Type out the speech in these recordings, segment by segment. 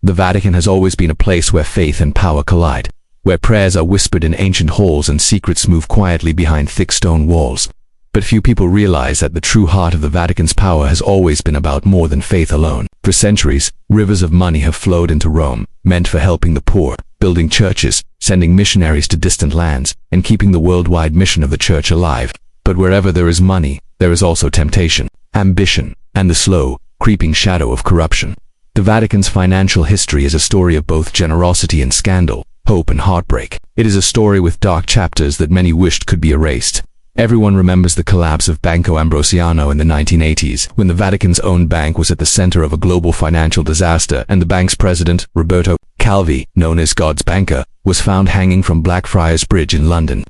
The Vatican has always been a place where faith and power collide, where prayers are whispered in ancient halls and secrets move quietly behind thick stone walls. But few people realize that the true heart of the Vatican's power has always been about more than faith alone. For centuries, rivers of money have flowed into Rome, meant for helping the poor, building churches, sending missionaries to distant lands, and keeping the worldwide mission of the Church alive. But wherever there is money, there is also temptation, ambition, and the slow, creeping shadow of corruption. The Vatican's financial history is a story of both generosity and scandal, hope and heartbreak. It is a story with dark chapters that many wished could be erased. Everyone remembers the collapse of Banco Ambrosiano in the 1980s, when the Vatican's own bank was at the center of a global financial disaster and the bank's president, Roberto Calvi, known as God's banker, was found hanging from Blackfriars Bridge in London,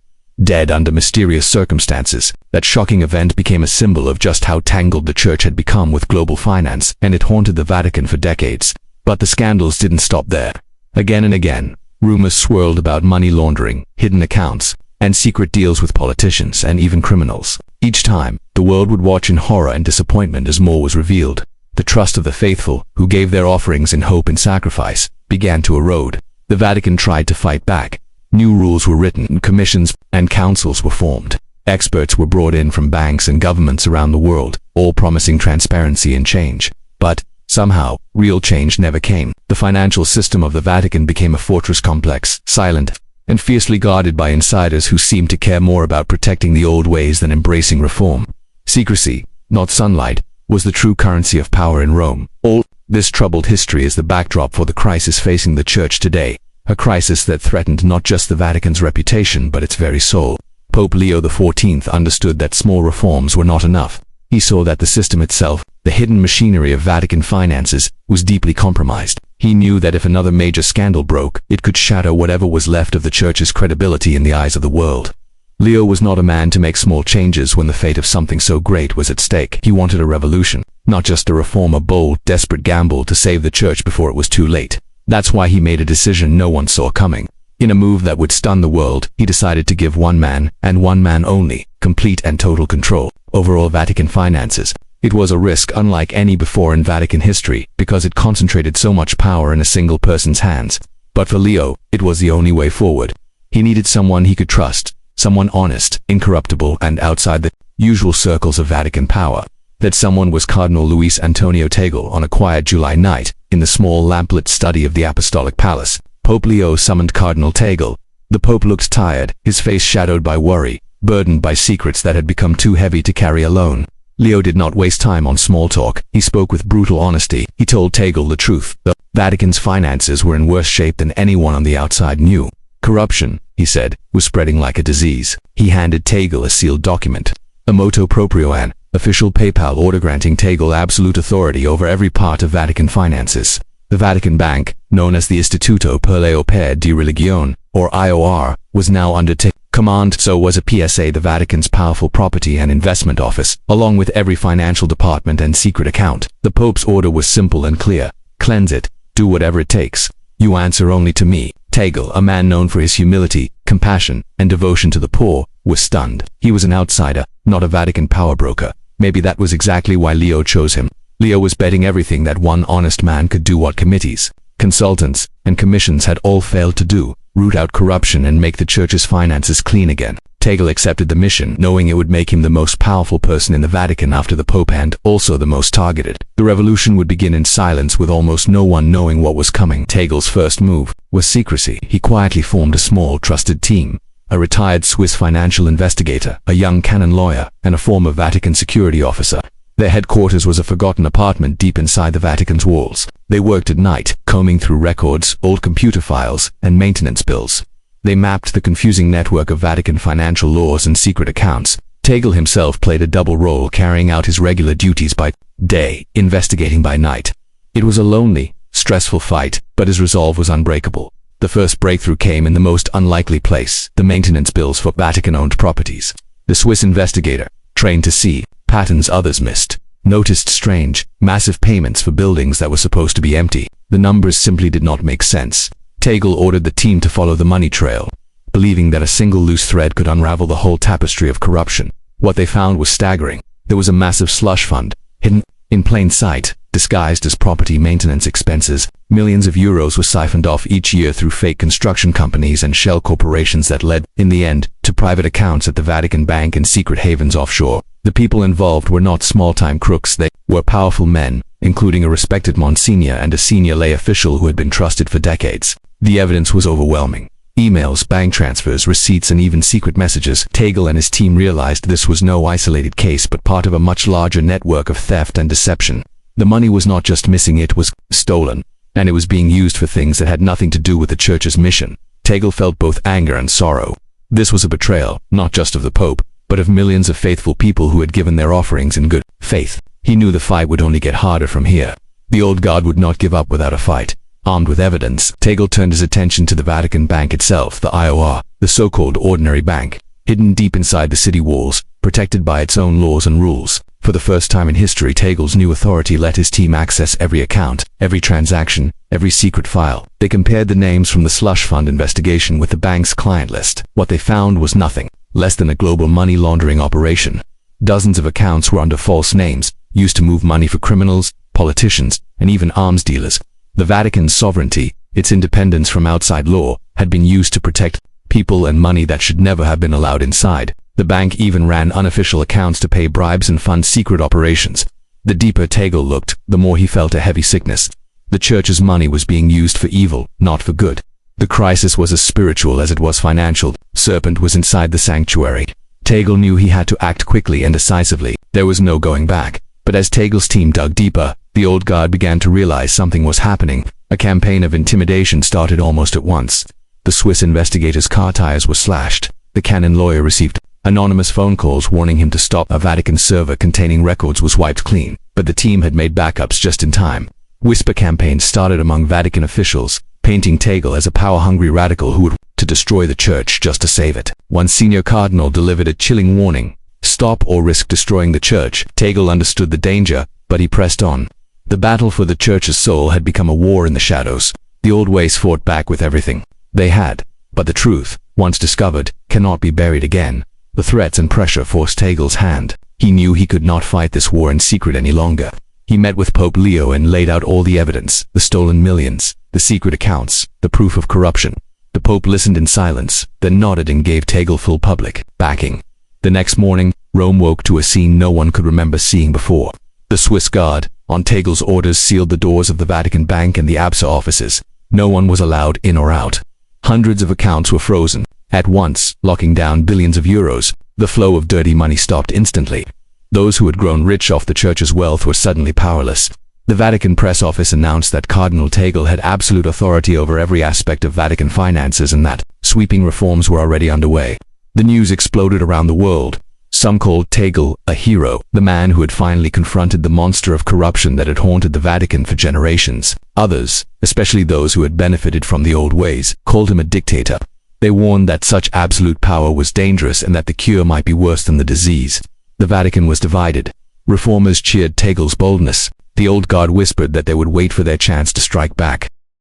dead under mysterious circumstances. That shocking event became a symbol of just how tangled the Church had become with global finance, and it haunted the Vatican for decades. But the scandals didn't stop there. Again and again, rumors swirled about money laundering, hidden accounts, and secret deals with politicians and even criminals. Each time, the world would watch in horror and disappointment as more was revealed. The trust of the faithful, who gave their offerings in hope and sacrifice, began to erode. The Vatican tried to fight back. New rules were written, commissions and councils were formed. Experts were brought in from banks and governments around the world, all promising transparency and change. But, somehow, real change never came. The financial system of the Vatican became a fortress complex, silent, and fiercely guarded by insiders who seemed to care more about protecting the old ways than embracing reform. Secrecy, not sunlight, was the true currency of power in Rome. All this troubled history is the backdrop for the crisis facing the Church today, a crisis that threatened not just the Vatican's reputation but its very soul. Pope Leo XIV understood that small reforms were not enough. He saw that the system itself, the hidden machinery of Vatican finances, was deeply compromised. He knew that if another major scandal broke, it could shatter whatever was left of the Church's credibility in the eyes of the world. Leo was not a man to make small changes when the fate of something so great was at stake. He wanted a revolution, not just a reform, a bold, desperate gamble to save the Church before it was too late. That's why he made a decision no one saw coming. In a move that would stun the world, he decided to give one man, and one man only, complete and total control over all Vatican finances. It was a risk unlike any before in Vatican history, because it concentrated so much power in a single person's hands. But for Leo, it was the only way forward. He needed someone he could trust, someone honest, incorruptible, and outside the usual circles of Vatican power. That someone was Cardinal Luis Antonio Tagle. On a quiet July night, in the small lamplit study of the Apostolic Palace, Pope Leo summoned Cardinal Tagle. The Pope looked tired, his face shadowed by worry, burdened by secrets that had become too heavy to carry alone. Leo did not waste time on small talk. He spoke with brutal honesty. He told Tagle the truth. The Vatican's finances were in worse shape than anyone on the outside knew. Corruption, he said, was spreading like a disease. He handed Tagle a sealed document, a motu proprio, an official papal order granting Tagle absolute authority over every part of Vatican finances. The Vatican Bank, known as the Istituto per l'Opera di Religione, or IOR, was now under command. So was a PSA, the Vatican's powerful property and investment office, along with every financial department and secret account. The Pope's order was simple and clear. Cleanse it. Do whatever it takes. You answer only to me. Tagle, a man known for his humility, compassion, and devotion to the poor, was stunned. He was an outsider, not a Vatican power broker. Maybe that was exactly why Leo chose him. Leo was betting everything that one honest man could do what committees, consultants, and commissions had all failed to do: root out corruption and make the Church's finances clean again. Tagle accepted the mission, knowing it would make him the most powerful person in the Vatican after the Pope and also the most targeted. The revolution would begin in silence, with almost no one knowing what was coming. Tagle's first move was secrecy. He quietly formed a small, trusted team: a retired Swiss financial investigator, a young canon lawyer, and a former Vatican security officer. Their headquarters was a forgotten apartment deep inside the Vatican's walls. They worked at night, combing through records, old computer files, and maintenance bills. They mapped the confusing network of Vatican financial laws and secret accounts. Tagle himself played a double role, carrying out his regular duties by day, investigating by night. It was a lonely, stressful fight, but his resolve was unbreakable. The first breakthrough came in the most unlikely place: the maintenance bills for Vatican-owned properties. The Swiss investigator, trained to see patterns others missed, noticed strange, massive payments for buildings that were supposed to be empty. The numbers simply did not make sense. Tagle ordered the team to follow the money trail, believing that a single loose thread could unravel the whole tapestry of corruption. What they found was staggering. There was a massive slush fund, hidden in plain sight, disguised as property maintenance expenses. Millions of euros were siphoned off each year through fake construction companies and shell corporations that led, in the end, to private accounts at the Vatican Bank and secret havens offshore. The people involved were not small-time crooks, they were powerful men, including a respected Monsignor and a senior lay official who had been trusted for decades. The evidence was overwhelming. Emails, bank transfers, receipts, and even secret messages. Tagle and his team realized this was no isolated case but part of a much larger network of theft and deception. The money was not just missing, it was stolen, and it was being used for things that had nothing to do with the church's mission. Tagle felt both anger and sorrow. This was a betrayal, not just of the Pope, but of millions of faithful people who had given their offerings in good faith. He knew the fight would only get harder from here. The old guard would not give up without a fight. Armed with evidence, Tagle turned his attention to the Vatican Bank itself, the IOR, the so-called ordinary bank, hidden deep inside the city walls, protected by its own laws and rules. For the first time in history, Tagle's new authority let his team access every account, every transaction, every secret file. They compared the names from the slush fund investigation with the bank's client list. What they found was nothing less than a global money laundering operation. Dozens of accounts were under false names, used to move money for criminals, politicians, and even arms dealers. The Vatican's sovereignty, its independence from outside law, had been used to protect people and money that should never have been allowed inside. The bank even ran unofficial accounts to pay bribes and fund secret operations. The deeper Tagle looked, the more he felt a heavy sickness. The church's money was being used for evil, not for good. The crisis was as spiritual as it was financial. Serpent was inside the sanctuary. Tagle knew he had to act quickly and decisively. There was no going back. But as Tagle's team dug deeper, the old guard began to realize something was happening. A campaign of intimidation started almost at once. The Swiss investigator's car tires were slashed. The Canon lawyer received anonymous phone calls warning him to stop. A Vatican server containing records was wiped clean, but the team had made backups just in time. Whisper campaigns started among Vatican officials, painting Tagle as a power-hungry radical who would to destroy the church just to save it. One senior cardinal delivered a chilling warning: stop or risk destroying the church. Tagle understood the danger, but he pressed on. The battle for the church's soul had become a war in the shadows. The old ways fought back with everything they had, but the truth, once discovered, cannot be buried again. The threats and pressure forced Tagle's hand. He knew he could not fight this war in secret any longer. He met with Pope Leo and laid out all the evidence: the stolen millions, the secret accounts, the proof of corruption. The Pope listened in silence, then nodded and gave Tagle full public backing. The next morning, Rome woke to a scene no one could remember seeing before. The Swiss Guard, on Tagle's orders, sealed the doors of the Vatican Bank and the ABSA offices. No one was allowed in or out. Hundreds of accounts were frozen at once, locking down billions of euros. The flow of dirty money stopped instantly. Those who had grown rich off the church's wealth were suddenly powerless. The Vatican press office announced that Cardinal Tagle had absolute authority over every aspect of Vatican finances and that sweeping reforms were already underway. The news exploded around the world. Some called Tagle a hero, the man who had finally confronted the monster of corruption that had haunted the Vatican for generations. Others, especially those who had benefited from the old ways, called him a dictator. They warned that such absolute power was dangerous and that the cure might be worse than the disease. The Vatican was divided. Reformers cheered Tagle's boldness. The old guard whispered that they would wait for their chance to strike back.